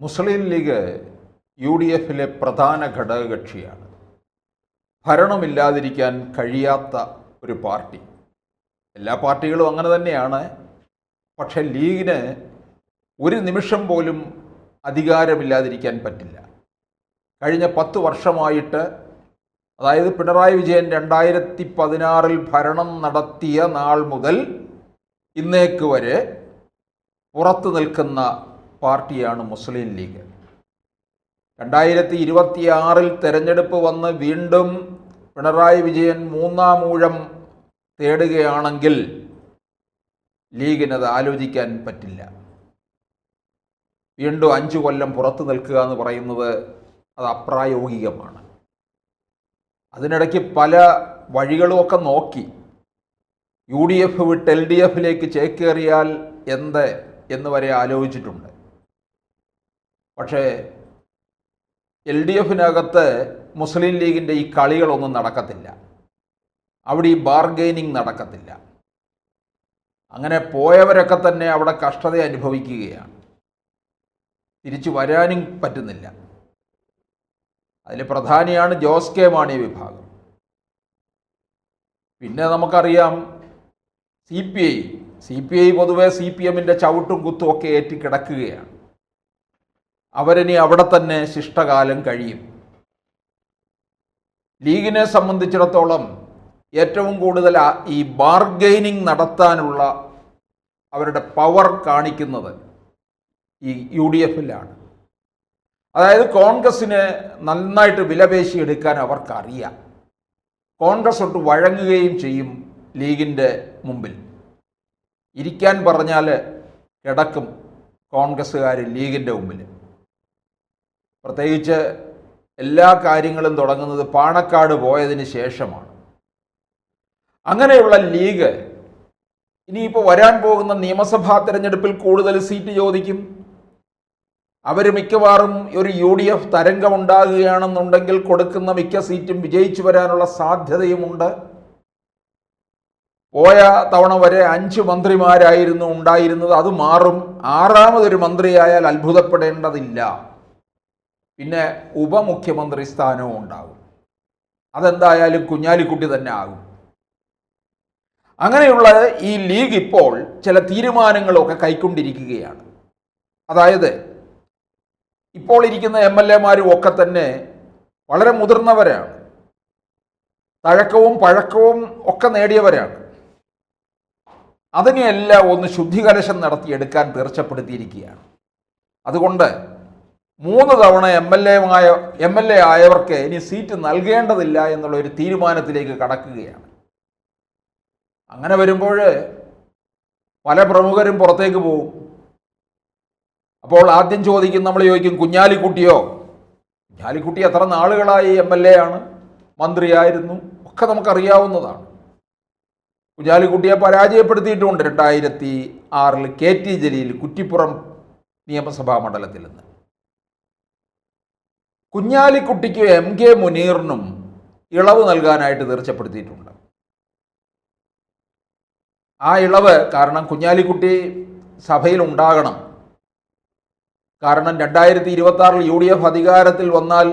മുസ്ലിം league UDFിലെ പ്രധാന ഘടകകക്ഷിയാണ്. ഭരണമില്ലാതിരിക്കാൻ കഴിയാത്ത ഒരു പാർട്ടി. എല്ലാ പാർട്ടികളും അങ്ങനെ തന്നെയാണ്. പക്ഷേ ലീഗിന് ഒരു നിമിഷം പോലും അധികാരമില്ലാതിരിക്കാൻ പറ്റില്ല. കഴിഞ്ഞ 10 വർഷമായിട്ട്, അതായത് പിണറായി വിജയൻ 2016 ഭരണം നടത്തിയ നാൾ മുതൽ ഇന്നേക്ക് വരെ പുറത്തു നിൽക്കുന്ന പാർട്ടിയാണ് മുസ്ലിം ലീഗ്. 2026 തെരഞ്ഞെടുപ്പ് വന്ന് വീണ്ടും പിണറായി വിജയൻ 3-ാം ഊഴം തേടുകയാണെങ്കിൽ ലീഗിനത് ആലോചിക്കാൻ പറ്റില്ല. വീണ്ടും 5 കൊല്ലം പുറത്തു നിൽക്കുക എന്ന് പറയുന്നത് അത് അപ്രായോഗികമാണ്. അതിനിടയ്ക്ക് പല വഴികളുമൊക്കെ നോക്കി. UDF വിട്ട് LDFിലേക്ക് ചേക്കേറിയാൽ എന്ന് വരെ ആലോചിച്ചിട്ടുണ്ട്. പക്ഷേ LDFിനകത്ത് മുസ്ലിം ലീഗിൻ്റെ ഈ കളികളൊന്നും നടക്കത്തില്ല. അവിടെ ഈ ബാർഗെയിനിങ് നടക്കത്തില്ല. അങ്ങനെ പോയവരൊക്കെ തന്നെ അവിടെ കഷ്ടത അനുഭവിക്കുകയാണ്. തിരിച്ചു വരാനും പറ്റുന്നില്ല. അതിൽ പ്രധാനിയാണ് ജോസ് കെ മാണി വിഭാഗം. പിന്നെ നമുക്കറിയാം CPI പൊതുവെ CPMൻ്റെ ചവിട്ടും കുത്തും ഒക്കെ ഏറ്റിക്കിടക്കുകയാണ്. അവരിനി അവിടെ തന്നെ ശിഷ്ടകാലം കഴിയും. ലീഗിനെ സംബന്ധിച്ചിടത്തോളം ഏറ്റവും കൂടുതൽ ഈ ബാർഗെയിനിങ് നടത്താനുള്ള അവരുടെ പവർ കാണിക്കുന്നത് ഈ UDFിലാണ്. അതായത് കോൺഗ്രസ്സിന് നന്നായിട്ട് വിലപേശി എടുക്കാൻ അവർക്കറിയാം. കോൺഗ്രസ് ഒട്ട് വഴങ്ങുകയും ചെയ്യും ലീഗിൻ്റെ മുമ്പിൽ. ഇരിക്കാൻ പറഞ്ഞാൽ കിടക്കും കോൺഗ്രസ്സുകാർ ലീഗിൻ്റെ മുമ്പിൽ. പ്രത്യേകിച്ച് എല്ലാ കാര്യങ്ങളും തുടങ്ങുന്നത് പാണക്കാട് പോയതിന് ശേഷമാണ്. അങ്ങനെയുള്ള ലീഗ് ഇനിയിപ്പോൾ വരാൻ പോകുന്ന നിയമസഭാ തെരഞ്ഞെടുപ്പിൽ കൂടുതൽ സീറ്റ് ചോദിക്കും. അവർ മിക്കവാറും ഒരു UDF തരംഗമുണ്ടാകുകയാണെന്നുണ്ടെങ്കിൽ കൊടുക്കുന്ന മിക്ക സീറ്റും വിജയിച്ചു വരാനുള്ള സാധ്യതയുമുണ്ട്. പോയ തവണ വരെ 5 മന്ത്രിമാരായിരുന്നു ഉണ്ടായിരുന്നത്. അത് മാറും. 6ാമതൊരു മന്ത്രിയായാൽ അത്ഭുതപ്പെടേണ്ടതില്ല. പിന്നെ ഉപമുഖ്യമന്ത്രി സ്ഥാനവും ഉണ്ടാകും. അതെന്തായാലും കുഞ്ഞാലിക്കുട്ടി തന്നെ ആകും. അങ്ങനെയുള്ള ഈ ലീഗ് ഇപ്പോൾ ചില തീരുമാനങ്ങളൊക്കെ കൈക്കൊണ്ടിരിക്കുകയാണ്. അതായത് ഇപ്പോൾ ഇരിക്കുന്ന MLAമാരും ഒക്കെ തന്നെ വളരെ മുതിർന്നവരാണ്. തഴക്കവും പഴക്കവും ഒക്കെ നേടിയവരാണ്. അതിനെയെല്ലാം ഒന്ന് ശുദ്ധികലശം നടത്തിയെടുക്കാൻ തീർച്ചപ്പെടുത്തിയിരിക്കുകയാണ്. അതുകൊണ്ട് 3 തവണ MLA ആയവർക്ക് ഇനി സീറ്റ് നൽകേണ്ടതില്ല എന്നുള്ള ഒരു തീരുമാനത്തിലേക്ക് കടക്കുകയാണ്. അങ്ങനെ വരുമ്പോൾ പല പ്രമുഖരും പുറത്തേക്ക് പോകും. അപ്പോൾ ആദ്യം നമ്മൾ ചോദിക്കും, കുഞ്ഞാലിക്കുട്ടിയോ? കുഞ്ഞാലിക്കുട്ടി എത്ര നാളുകളായി MLA ആണ്, മന്ത്രിയായിരുന്നു, ഒക്കെ നമുക്കറിയാവുന്നതാണ്. കുഞ്ഞാലിക്കുട്ടിയെ പരാജയപ്പെടുത്തിയിട്ടുമുണ്ട് 2006 KT ജലീൽ കുറ്റിപ്പുറം നിയമസഭാ മണ്ഡലത്തിൽ നിന്ന്. കുഞ്ഞാലിക്കുട്ടിക്ക് MK മുനീറിനും ഇളവ് നൽകാനായിട്ട് തീർച്ചപ്പെടുത്തിയിട്ടുണ്ട്. ആ ഇളവ് കാരണം കുഞ്ഞാലിക്കുട്ടി സഭയിൽ ഉണ്ടാകണം. കാരണം 2026 UDF അധികാരത്തിൽ വന്നാൽ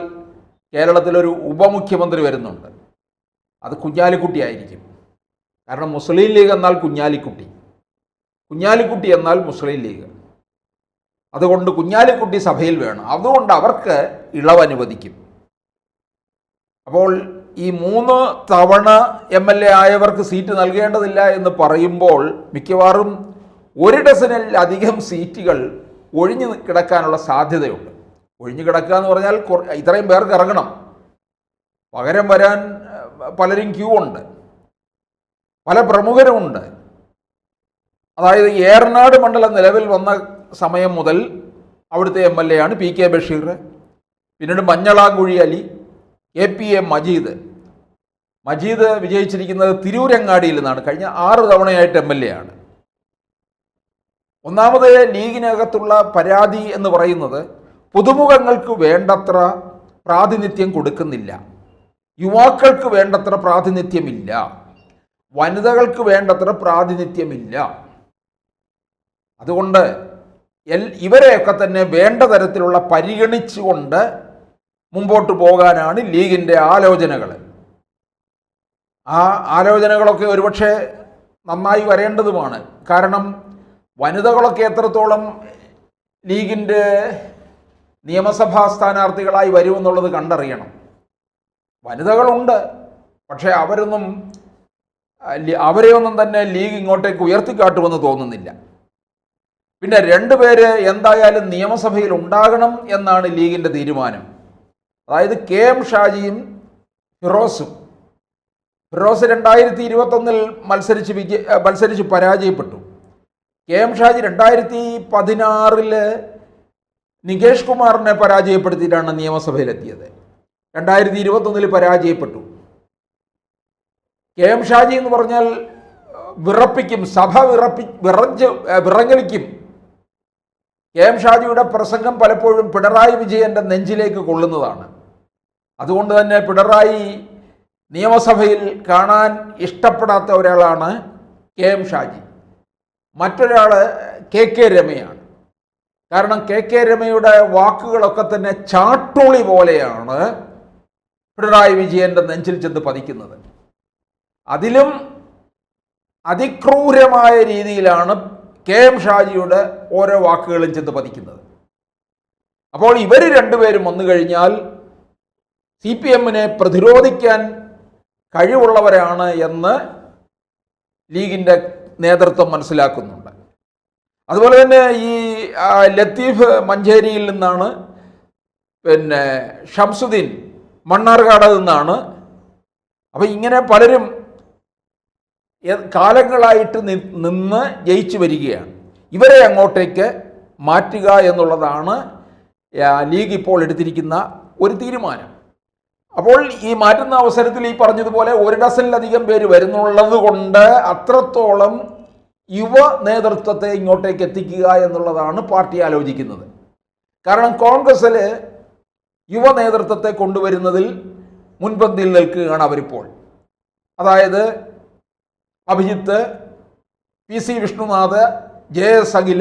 കേരളത്തിലൊരു ഉപമുഖ്യമന്ത്രി വരുന്നുണ്ട്. അത് കുഞ്ഞാലിക്കുട്ടി ആയിരിക്കും. കാരണം മുസ്ലിം ലീഗ് എന്നാൽ കുഞ്ഞാലിക്കുട്ടി, കുഞ്ഞാലിക്കുട്ടി എന്നാൽ മുസ്ലിം ലീഗ്. അതുകൊണ്ട് കുഞ്ഞാലിക്കുട്ടി സഭയിൽ വേണം. അതുകൊണ്ട് അവർക്ക് ഇളവ് അനുവദിക്കും. അപ്പോൾ ഈ 3 തവണ MLA ആയവർക്ക് സീറ്റ് നൽകേണ്ടതില്ല എന്ന് പറയുമ്പോൾ മിക്കവാറും 1 ഡസനിലധികം സീറ്റുകൾ ഒഴിഞ്ഞു കിടക്കാനുള്ള സാധ്യതയുണ്ട്. ഒഴിഞ്ഞു കിടക്കുക എന്ന് പറഞ്ഞാൽ ഇത്രയും പേർക്ക് ഇറങ്ങണം. പകരം വരാൻ പലരും ക്യൂ ഉണ്ട്, പല പ്രമുഖരുമുണ്ട്. അതായത് ഏറനാട് മണ്ഡലം നിലവിൽ വന്ന സമയം മുതൽ അവിടുത്തെ MLA ആണ് PK ബഷീർ. പിന്നീട് മഞ്ഞളാംകുഴി അലി, APA മജീദ് വിജയിച്ചിരിക്കുന്നത് തിരൂരങ്ങാടിയിൽ നിന്നാണ്. കഴിഞ്ഞ 6 തവണയായിട്ട് MLA ആണ്. ഒന്നാമത് ലീഗിനകത്തുള്ള പരാതി എന്ന് പറയുന്നത് പുതുമുഖങ്ങൾക്ക് വേണ്ടത്ര പ്രാതിനിധ്യം കൊടുക്കുന്നില്ല, യുവാക്കൾക്ക് വേണ്ടത്ര പ്രാതിനിധ്യമില്ല, വനിതകൾക്ക് വേണ്ടത്ര പ്രാതിനിധ്യമില്ല. അതുകൊണ്ട് ഇവരെയൊക്കെ തന്നെ വേണ്ട തരത്തിലുള്ള പരിഗണിച്ചുകൊണ്ട് മുമ്പോട്ട് പോകാനാണ് ലീഗിൻ്റെ ആലോചനകൾ. ആ ആലോചനകളൊക്കെ ഒരുപക്ഷെ നന്നായി വരേണ്ടതുമാണ്. കാരണം വനിതകളൊക്കെ എത്രത്തോളം ലീഗിൻ്റെ നിയമസഭാ സ്ഥാനാർത്ഥികളായി വരുമെന്നുള്ളത് കണ്ടറിയണം. വനിതകളുണ്ട്, പക്ഷേ അവരെയൊന്നും തന്നെ ലീഗ് ഇങ്ങോട്ടേക്ക് ഉയർത്തിക്കാട്ടുമെന്ന് തോന്നുന്നില്ല. പിന്നെ 2 പേര് എന്തായാലും നിയമസഭയിൽ ഉണ്ടാകണം എന്നാണ് ലീഗിൻ്റെ തീരുമാനം. അതായത് KM ഷാജിയും ഫിറോസും. ഫിറോസ് 2021 മത്സരിച്ച് പരാജയപ്പെട്ടു. KM ഷാജി 2016 നികേഷ് കുമാറിനെ പരാജയപ്പെടുത്തിയിട്ടാണ് നിയമസഭയിലെത്തിയത്. 2021 പരാജയപ്പെട്ടു. KM ഷാജി എന്ന് പറഞ്ഞാൽ വിറപ്പിക്കും, സഭ വിറങ്ങലിക്കും. KM ഷാജിയുടെ പ്രസംഗം പലപ്പോഴും പിണറായി വിജയന്റെ നെഞ്ചിലേക്ക് കൊള്ളുന്നതാണ്. അതുകൊണ്ട് തന്നെ പിണറായി നിയമസഭയിൽ കാണാൻ ഇഷ്ടപ്പെടാത്ത ഒരാളാണ് KM ഷാജി. മറ്റൊരാൾ KK രമയാണ്. കാരണം KK രമയുടെ വാക്കുകളൊക്കെ തന്നെ ചാട്ടുളി പോലെയാണ് പിണറായി വിജയന്റെ നെഞ്ചിൽ ചെന്ന് പതിക്കുന്നത്. അതിലും അതിക്രൂരമായ രീതിയിലാണ് KM ഷാജിയുടെ ഓരോ വാക്കുകളും ചെന്ന് പതിക്കുന്നത്. അപ്പോൾ ഇവർ 2 പേരും വന്നു കഴിഞ്ഞാൽ CPM-നെ പ്രതിരോധിക്കാൻ കഴിവുള്ളവരാണ് എന്ന് ലീഗിൻ്റെ നേതൃത്വം മനസ്സിലാക്കുന്നുണ്ട്. അതുപോലെ തന്നെ ഈ ലത്തീഫ് മഞ്ചേരിയിൽ നിന്നാണ്, പിന്നെ ഷംസുദ്ദീൻ മണ്ണാർക്കാട് നിന്നാണ്. അപ്പം ഇങ്ങനെ പലരും കാലങ്ങളായിട്ട് നിന്ന് ജയിച്ചു വരികയാണ്. ഇവരെ അങ്ങോട്ടേക്ക് മാറ്റുക എന്നുള്ളതാണ് ലീഗ് ഇപ്പോൾ എടുത്തിരിക്കുന്ന ഒരു തീരുമാനം. അപ്പോൾ ഈ മാറ്റുന്ന അവസരത്തിൽ ഈ പറഞ്ഞതുപോലെ 1 ഡസനിലധികം പേര് വരുന്നുള്ളത് കൊണ്ട് അത്രത്തോളം യുവ നേതൃത്വത്തെ ഇങ്ങോട്ടേക്ക് എത്തിക്കുക എന്നുള്ളതാണ് പാർട്ടി ആലോചിക്കുന്നത്. കാരണം കോൺഗ്രസ്സിൽ യുവ നേതൃത്വത്തെ കൊണ്ടുവരുന്നതിൽ മുൻപന്തിയിൽ നിൽക്കുകയാണ് അവരിപ്പോൾ. അതായത് അഭിജിത്ത്, PC വിഷ്ണുനാഥ്, JS അഖിൽ,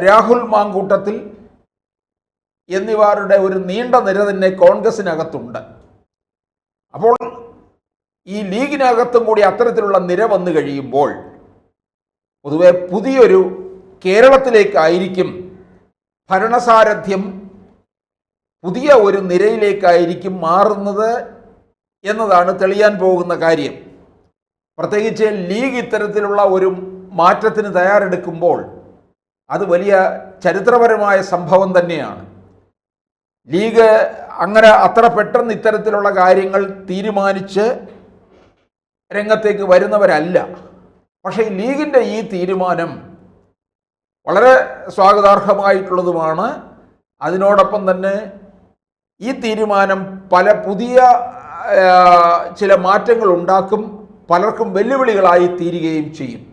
രാഹുൽ മാങ്കൂട്ടത്തിൽ എന്നിവരുടെ ഒരു നീണ്ട നിര തന്നെ കോൺഗ്രസിനകത്തുണ്ട്. അപ്പോൾ ഈ ലീഗിനകത്തും കൂടി അത്തരത്തിലുള്ള നിര വന്നു കഴിയുമ്പോൾ പൊതുവെ പുതിയൊരു കേരളത്തിലേക്കായിരിക്കും ഭരണസാരഥ്യം, പുതിയ ഒരു നിരയിലേക്കായിരിക്കും മാറുന്നത് എന്നതാണ് തെളിയാൻ പോകുന്ന കാര്യം. പ്രത്യേകിച്ച് ലീഗ് ഇത്തരത്തിലുള്ള ഒരു മാറ്റത്തിന് തയ്യാറെടുക്കുമ്പോൾ അത് വലിയ ചരിത്രപരമായ സംഭവം തന്നെയാണ്. ലീഗ് അങ്ങനെ അത്ര പെട്ടെന്ന് ഇത്തരത്തിലുള്ള കാര്യങ്ങൾ തീരുമാനിച്ച് രംഗത്തേക്ക് വരുന്നവരല്ല. പക്ഷേ ലീഗിൻ്റെ ഈ തീരുമാനം വളരെ സ്വാഗതാർഹമായിട്ടുള്ളതുമാണ്. അതിനോടൊപ്പം തന്നെ ഈ തീരുമാനം പല പുതിയ ചില മാറ്റങ്ങൾ ഉണ്ടാക്കും, പലർക്കും വെല്ലുവിളികളായി തീരുകയും ചെയ്യും.